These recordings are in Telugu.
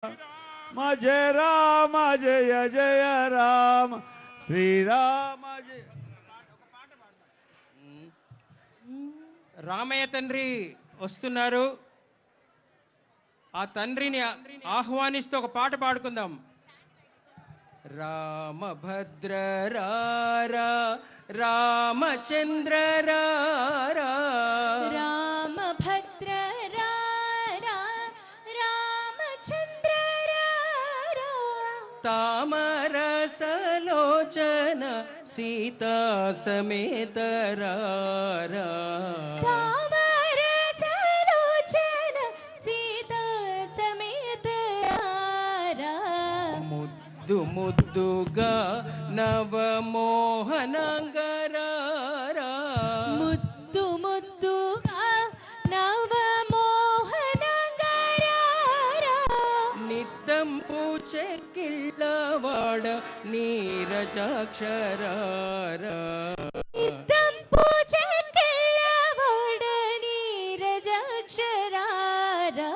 జయ రామ జయ జయ రామ శ్రీరామ జయ. రామయ్య తండ్రి వస్తున్నారు. ఆ తండ్రిని ఆహ్వానిస్తూ ఒక పాట పాడుకుందాం. రామభద్ర రారా రామచంద్ర రారా రామభద్ర రారా రామచంద్ర రారా తామరసలోచన సీతా సమేత రారా తామరసలోచన సీతా సమేత రారా ముద్దు ముద్దుగా నవమోహనంగరారా ముద్దు ముద్దుగా నవమోహనంగరారా నిత్తంపు చెక్కిళ్ళవాడ నీరజాక్షరారా నిత్తంపు చెక్కిళ్ళవాడ నీరజాక్షరారా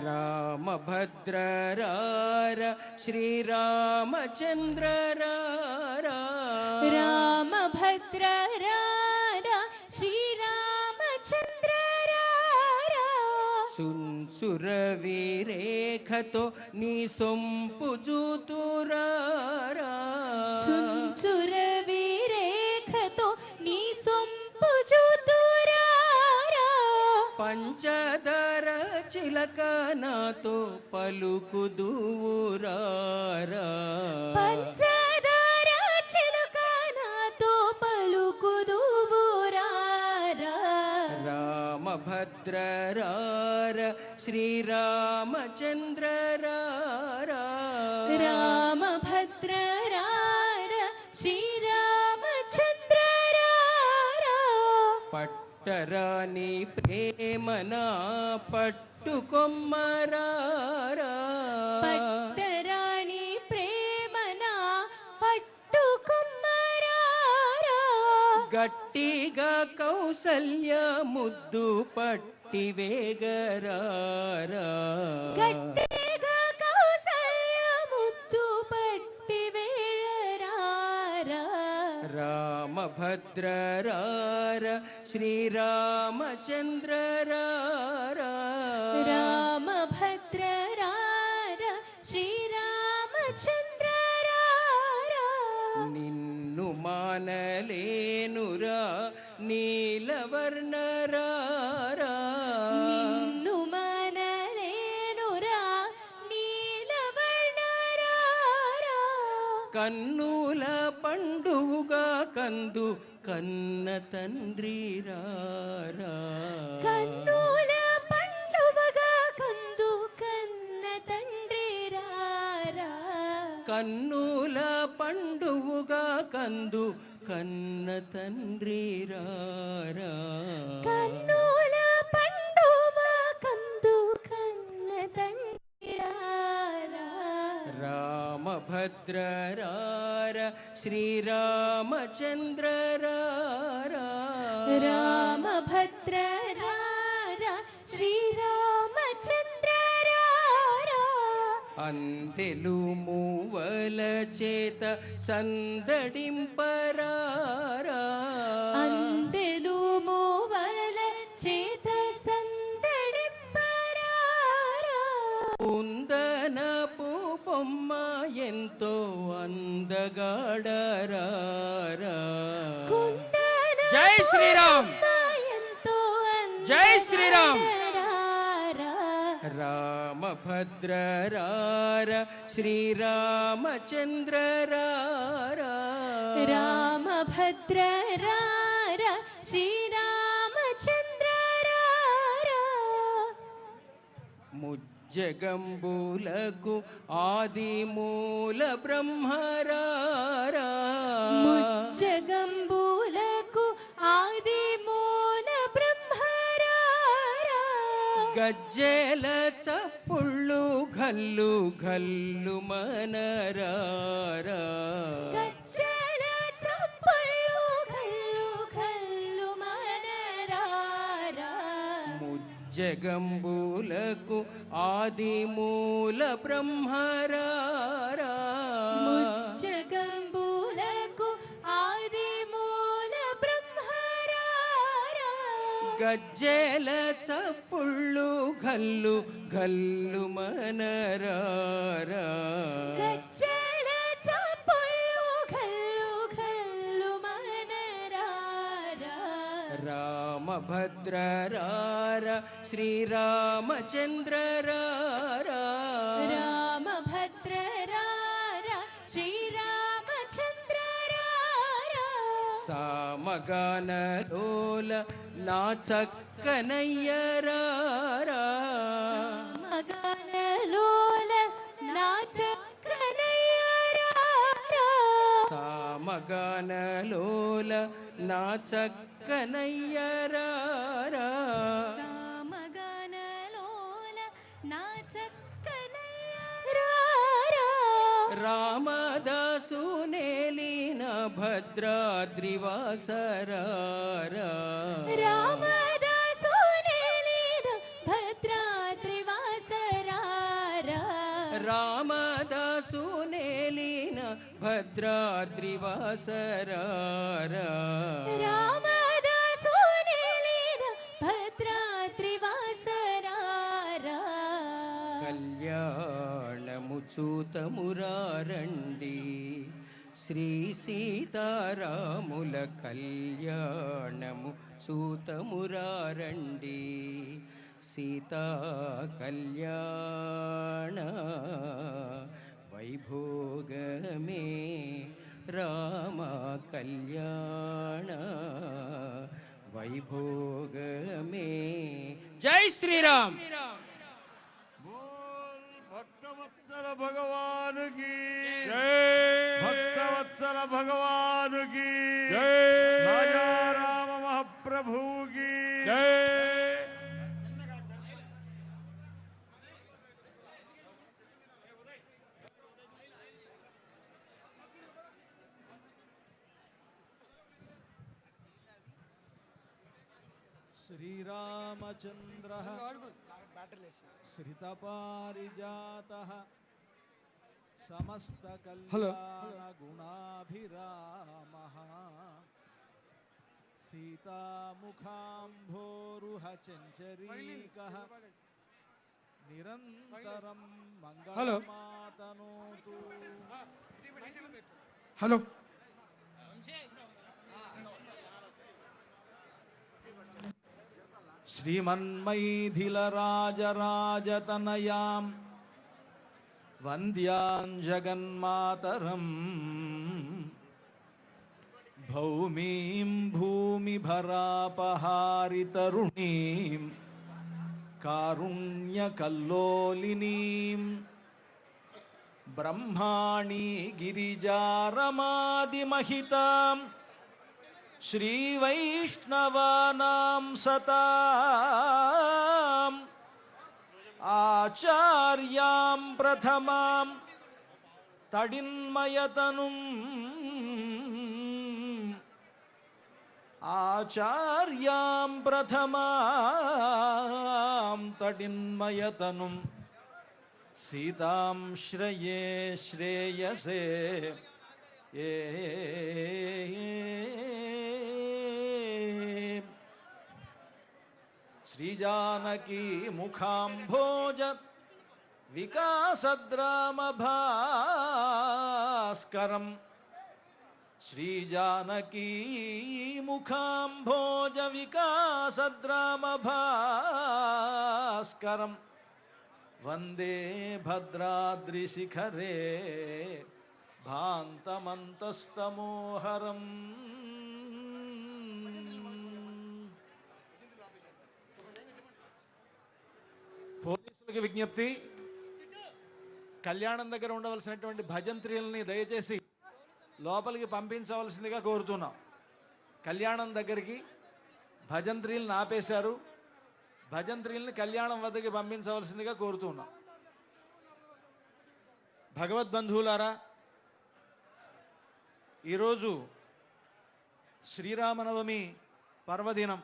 రామభద్ర రార శ్రీరామచంద్ర రారా రామభద్ర రారా శ్రీరామచంద్ర రారా సురవిరేఖతో నీ సొంపు జూతురారా సుంచుర విరేఖతో నీ సొంపు చూతురారా పంచదర చిలక నాతో పలుకుదువురారా పంచదార చిలుక నాతో పలుకుదువురారా రామభద్ర రార శ్రీరామచంద్ర రారా రామభద్ర రారా శ్రీరామచంద్ర రారా పట్టరాని ప్రేమనా పట్టుకొమ్మరారా పట్టరాని ప్రేమనా పట్టుకుమ్మరారా గట్టిగా కౌసల్య ముద్దు పట్టి వేగరారా గట్టిగా కౌసల్య ముద్దు పట్టి వేళరారా రామభద్ర రార శ్రీరామచంద్ర రారా రామభద్ర రారా శ్రీరామచంద్ర రారా నిన్ను మానలేనురా నీలవర్ణ రారా నిన్ను మనలేనురా నీలవర్ణ రారా కన్నుల పండువుగా కందు కన్న తండ్రి రారా కన్నుల పండువగా కందు కన్న తండ్రి రారా కన్నుల పండువుగా కందు కన్న తండ్రి రారా కన్నుల పండువ కందు కన్న తండ్రి రారా రామభద్ర రార శ్రీరామచంద్ర రారా రామభద్ర రారా శ్రీరామచంద్ర రారా అందెలు మూవల చేత సందడింపరారా అందెలు మూవల చేత సందడింపరారా కుందనపు బొమ్మ ఎంతో అందగాడరారా కుందన జై శ్రీరామ్ ఎంతో జై శ్రీరామ్ అందగాడరారా రామభద్ర రార శ్రీరామచంద్ర రారా రామభద్ర రారా శ్రీరామచంద్ర రారా ముజ్జగంబులకు ఆది మూల బ్రహ్మరారా ముజ్జగంబులకు ఆది మూల బ్రహ్మరారా గజ్జెల చప్పుళ్ళు ఘల్లు ఘల్లు మనరారా గజ్జెల చప్పుళ్ళు ఘల్లు ఘల్లు మనరారా జగంబులకు ఆది మూల బ్రహ్మరారా ముజ్జగంబులకు ఆది మూల బ్రహ్మరారా గజ్జెల చప్పుళ్ళు గల్లు గల్లు మనరారా గజ్జెల చప్పుళ్ళు ఘల్లు ఘల్లు మనరారా రామభద్రరార శ్రీరామచంద్రరారా రామభద్రరార శ్రీరామచంద్రరారా సామగానలోల నా చక్కనయ్యరారా మగనలోల నా చక్కనయ్యరారా సామగానలోల నా చక్కనయ్యరారా సామగనలోల నా చక్కనయ్యరారా రామదాసు నేలిన భద్రాద్రివాసరారా రామదాసు నేలిన భద్రాద్రివాసరారా రామదాసు నేలిన భద్రాద్రివాసరారా రామదాసు నేలిన భద్రాద్రివాసరారా కళ్యాణము చూతమురారండి శ్రీ సీతారాముల కళ్యాణము చూతమురారండి సీతా కళ్యాణ వైభోగమే రామ కళ్యాణ వైభోగమే జై శ్రీరామ్ बोल भक्तवत्सल भगवान की जय भक्तवत्सल भगवान की जय राजा राम महाप्रभु की जय श्रीरामचन्द्रः श्रितपारिजातः समस्तकल्याणगुणाभिरामः सीतामुखाम्भोरुहचञ्चरीकः निरन्तरं मङ्गलमातनोतु हेलो श्रीमन्मैथिलराजराजतनयां वन्द्यां जगन्मातरम् भौमीं भूमिभरापहारितरुणीं कारुण्यकल्लोलिनीं ब्रह्माणी गिरिजारमादिमहितां श्रीवैष्णवानां सताम् आचार्यां प्रथमां तडिन्मयतनुम् आचार्यां प्रथमां तडिन्मयतनुं सीतां श्रये श्रेयसे श्रीजानकी मुखाम्भोज विकासद्रामभास्करम् श्रीजानकी मुखाम्भोज विकासद्रामभास्करम् वन्दे भद्राद्रिशिखरे भान्तमन्तस्तमोहरम् పోలీసులకు విజ్ఞప్తి, కళ్యాణం దగ్గర ఉండవలసినటువంటి భజంత్రీలని దయచేసి లోపలికి పంపించవలసిందిగా కోరుతున్నాం. కళ్యాణం దగ్గరికి భజంత్రీలను ఆపేశారు. భజంత్రీలని కళ్యాణం వద్దకి పంపించవలసిందిగా కోరుతున్నాం. భగవద్బంధువులారా, ఈరోజు శ్రీరామనవమి పర్వదినం.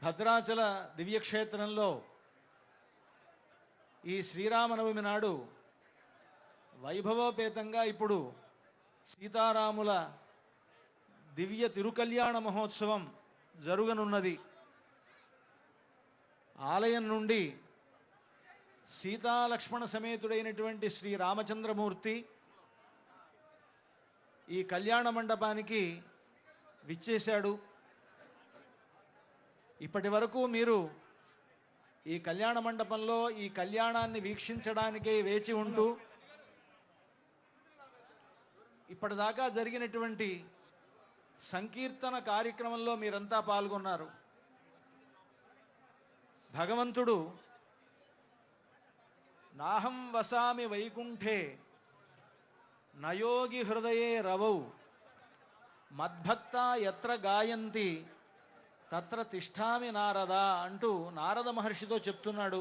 భద్రాచల దివ్యక్షేత్రంలో ఈ శ్రీరామనవమి నాడు వైభవోపేతంగా ఇప్పుడు సీతారాముల దివ్య తిరుకల్యాణ మహోత్సవం జరుగనున్నది. ఆలయం నుండి సీతాలక్ష్మణ సమేతుడైనటువంటి శ్రీ రామచంద్రమూర్తి ఈ కళ్యాణ మండపానికి విచ్చేశాడు. ఇప్పటి వరకు మీరు ఈ కళ్యాణ మండపంలో ఈ కళ్యాణాన్ని వీక్షించడానికే వేచి ఉంటూ ఇప్పటిదాకా జరిగినటువంటి సంకీర్తన కార్యక్రమంలో మీరంతా పాల్గొన్నారు. భగవంతుడు నాహం వసామి వైకుంఠే నయోగి హృదయే రవౌ మద్భక్త ఎత్ర గాయంతి తత్ర తిష్టామి నారద అంటూ నారద మహర్షితో చెప్తున్నాడు.